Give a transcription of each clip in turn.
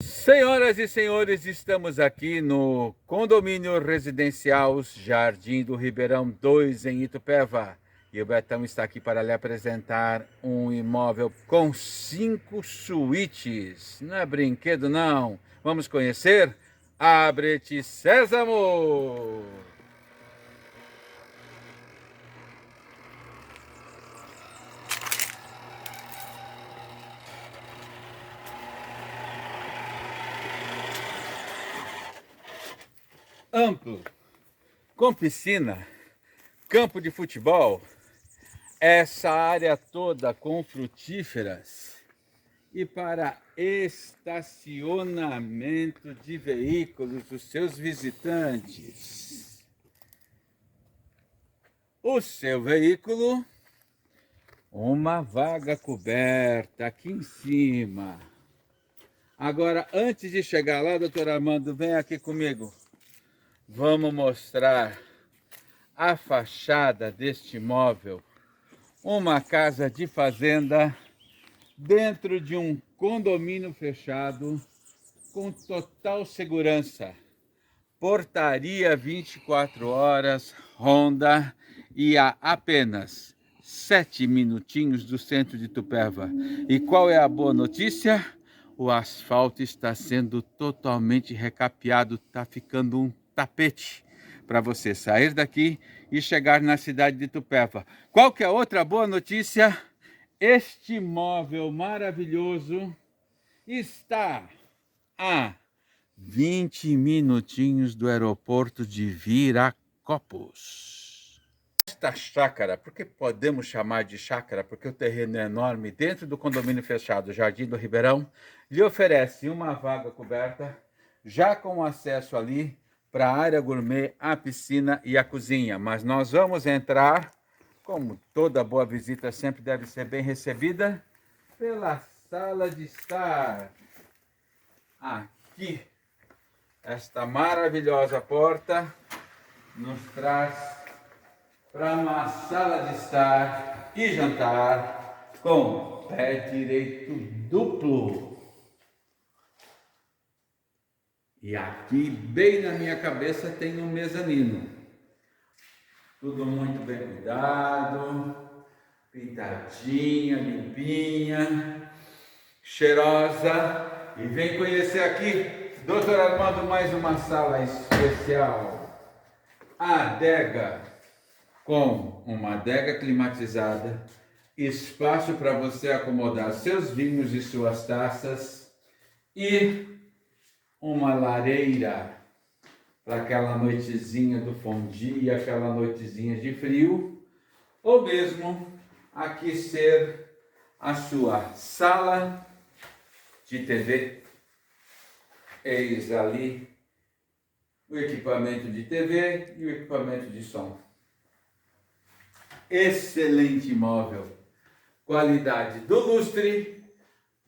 Senhoras e senhores, estamos aqui no condomínio residencial Jardim do Ribeirão 2, em Itupeva. E o Betão está aqui para lhe apresentar um imóvel com 5 suítes. Não é brinquedo, não. Vamos conhecer? Abre-te, Sésamo! Amplo, com piscina, campo de futebol, essa área toda com frutíferas e para estacionamento de veículos dos seus visitantes. O seu veículo, uma vaga coberta aqui em cima. Agora, antes de chegar lá, doutor Armando, vem aqui comigo. Vamos mostrar a fachada deste imóvel. Uma casa de fazenda dentro de um condomínio fechado com total segurança. Portaria 24 horas, Honda, e a apenas 7 minutinhos do centro de Itupeva. E qual é a boa notícia? O asfalto está sendo totalmente recapeado, está ficando um tapete para você sair daqui e chegar na cidade de Itupeva. Qual que é a outra boa notícia? Este imóvel maravilhoso está a 20 minutinhos do aeroporto de Viracopos. Esta chácara, por que podemos chamar de chácara? Porque o terreno é enorme, dentro do condomínio fechado Jardim do Ribeirão, lhe oferece uma vaga coberta, já com acesso ali para a área gourmet, a piscina e a cozinha. Mas nós vamos entrar, como toda boa visita sempre deve ser bem recebida, pela sala de estar. Aqui, esta maravilhosa porta nos traz para uma sala de estar e jantar com pé direito duplo. E aqui, bem na minha cabeça, tem um mezanino. Tudo muito bem cuidado, pintadinha, limpinha, cheirosa. E vem conhecer aqui, doutor Armando, mais uma sala especial. A adega, com uma adega climatizada, espaço para você acomodar seus vinhos e suas taças e uma lareira para aquela noitezinha do fondue, aquela noitezinha de frio, ou mesmo aqui ser a sua sala de TV. Eis ali o equipamento de TV e o equipamento de som. Excelente imóvel. Qualidade do lustre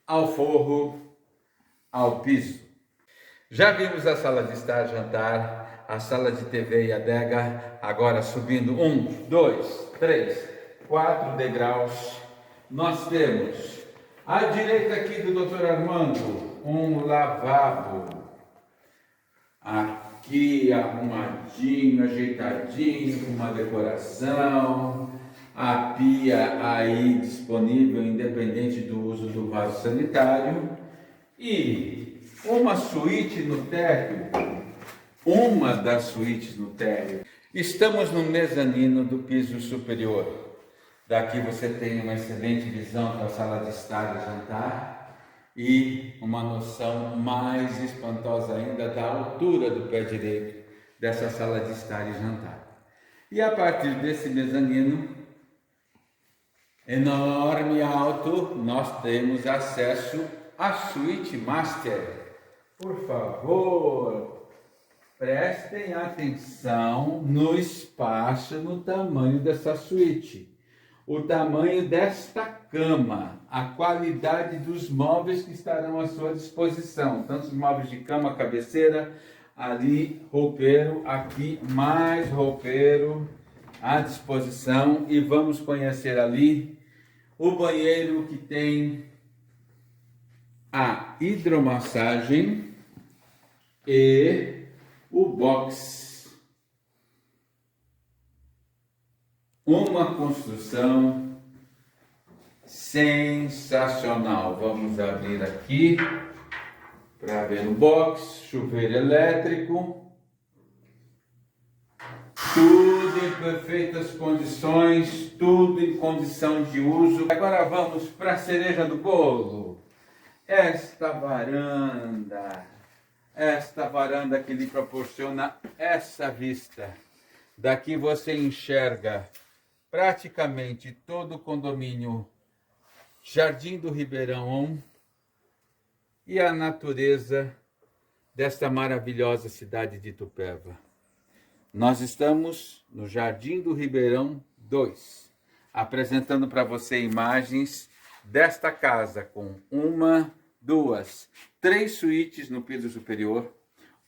ao forro, ao piso. Já vimos a sala de estar, jantar, a sala de TV e adega, agora subindo 1, 2, 3, 4 degraus. Nós temos à direita aqui do Dr. Armando um lavabo. Aqui arrumadinho, ajeitadinho, com uma decoração. A pia aí disponível, independente do uso do vaso sanitário. E uma suíte no térreo, uma das suítes no térreo. Estamos no mezanino do piso superior. Daqui você tem uma excelente visão para a sala de estar e jantar e uma noção mais espantosa ainda da altura do pé direito dessa sala de estar e jantar. E a partir desse mezanino enorme e alto, nós temos acesso à suíte master. Por favor, prestem atenção no espaço, no tamanho dessa suíte. O tamanho desta cama, a qualidade dos móveis que estarão à sua disposição. Tanto os móveis de cama, cabeceira, ali roupeiro, aqui mais roupeiro à disposição. E vamos conhecer ali o banheiro que tem a hidromassagem e o box. Uma construção sensacional. Vamos abrir aqui para ver o box, chuveiro elétrico. Tudo em perfeitas condições, tudo em condição de uso. Agora vamos para a cereja do bolo. Esta varanda que lhe proporciona essa vista. Daqui você enxerga praticamente todo o condomínio Jardim do Ribeirão e a natureza desta maravilhosa cidade de Itupeva. Nós estamos no Jardim do Ribeirão 2, apresentando para você imagens desta casa com 1, 2, 3 suítes no piso superior,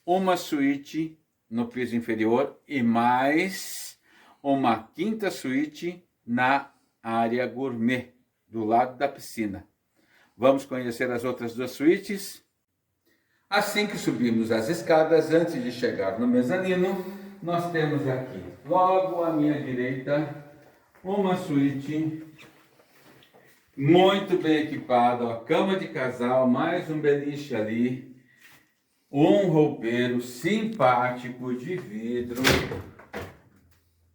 uma suíte no piso inferior e mais uma 5ª suíte na área gourmet, do lado da piscina. Vamos conhecer as outras 2 suítes? Assim que subimos as escadas, antes de chegar no mezanino, nós temos aqui, logo à minha direita, uma suíte muito bem equipada, ó, cama de casal, mais um beliche ali, um roupeiro simpático de vidro,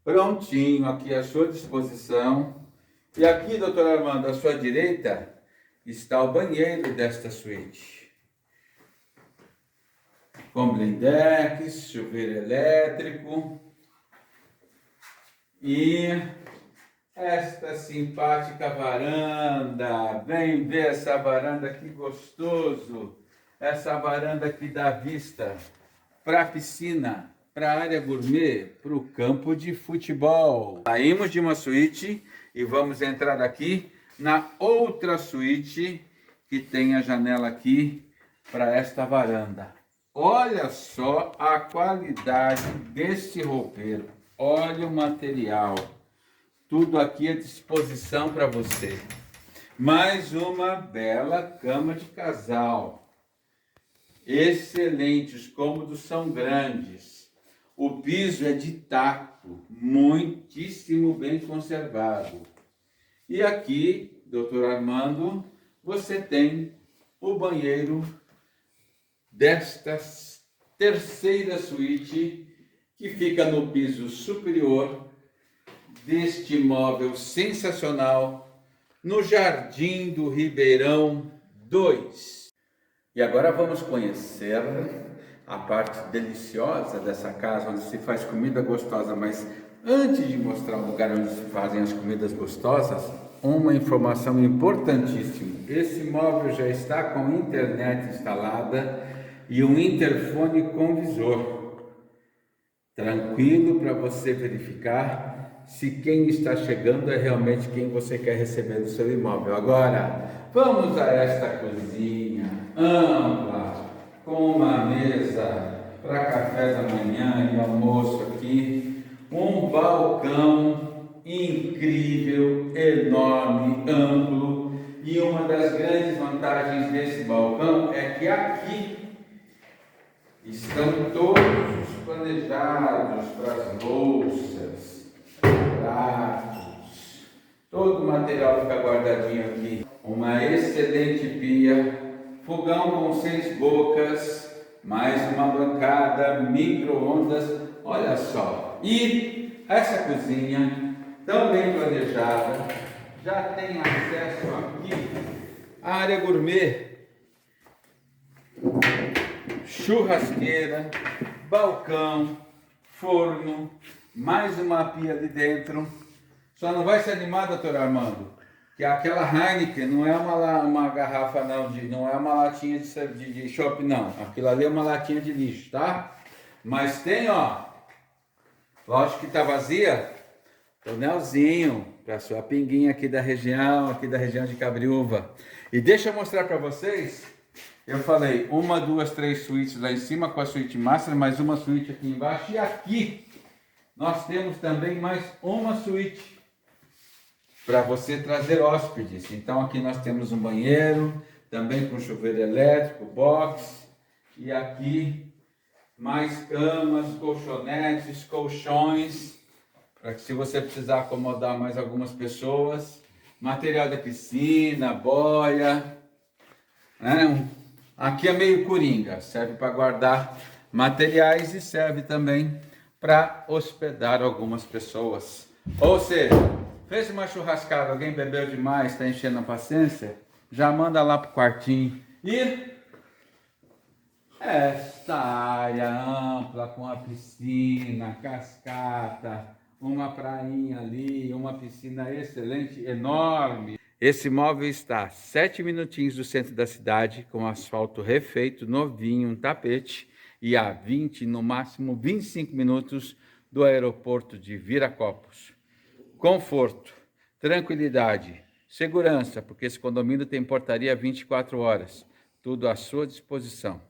prontinho aqui à sua disposição. E aqui, doutor Armando, à sua direita, está o banheiro desta suíte. Com blindex, chuveiro elétrico e esta simpática varanda. Vem ver essa varanda, que gostoso! Essa varanda que dá vista para a piscina, para a área gourmet, para o campo de futebol. Saímos de uma suíte e vamos entrar aqui na outra suíte que tem a janela aqui para esta varanda. Olha só a qualidade deste roupeiro, olha o material, tudo aqui à disposição para você. Mais uma bela cama de casal, excelente, os cômodos são grandes, o piso é de taco, muitíssimo bem conservado. E aqui, doutor Armando, você tem o banheiro desta 3ª suíte que fica no piso superior deste imóvel sensacional no Jardim do Ribeirão 2. E agora vamos conhecer a parte deliciosa dessa casa, onde se faz comida gostosa. Mas antes de mostrar o lugar onde se fazem as comidas gostosas, uma informação importantíssima. Esse imóvel já está com internet instalada e um interfone com visor. Tranquilo para você verificar se quem está chegando é realmente quem você quer receber no seu imóvel. Agora, vamos a esta cozinha ampla, com uma mesa para café da manhã e almoço aqui, um balcão incrível, enorme, amplo, e uma das grandes vantagens desse balcão é que aqui estão todos os planejados para as louças, pratos, todo o material fica guardadinho aqui. Uma excelente pia, fogão com 6 bocas, mais uma bancada, micro-ondas, olha só. E essa cozinha, tão bem planejada, já tem acesso aqui à área gourmet, churrasqueira, balcão, forno, mais uma pia ali dentro. Só não vai se animar, doutor Armando, que aquela Heineken não é uma garrafa não, não é uma latinha de chopp não. Aquilo ali é uma latinha de lixo, tá? Mas tem, ó, lógico que tá vazia, tonelzinho para sua pinguinha aqui da região de Cabriúva. E deixa eu mostrar para vocês. Eu falei 1, 2, 3 suítes lá em cima com a suíte master, mais uma suíte aqui embaixo. E aqui nós temos também mais uma suíte para você trazer hóspedes. Então aqui nós temos um banheiro, também com chuveiro elétrico, box. E aqui mais camas, colchonetes, colchões, para que se você precisar acomodar mais algumas pessoas. Material da piscina, boia, né? Aqui é meio coringa, serve para guardar materiais e serve também para hospedar algumas pessoas. Ou seja, fez uma churrascada, alguém bebeu demais, está enchendo a paciência, já manda lá pro quartinho. E esta área ampla com a piscina, cascata, uma prainha ali, uma piscina excelente, enorme. Esse imóvel está a 7 minutinhos do centro da cidade, com asfalto refeito, novinho, um tapete, e a 20, no máximo 25 minutos do aeroporto de Viracopos. Conforto, tranquilidade, segurança, porque esse condomínio tem portaria 24 horas, tudo à sua disposição.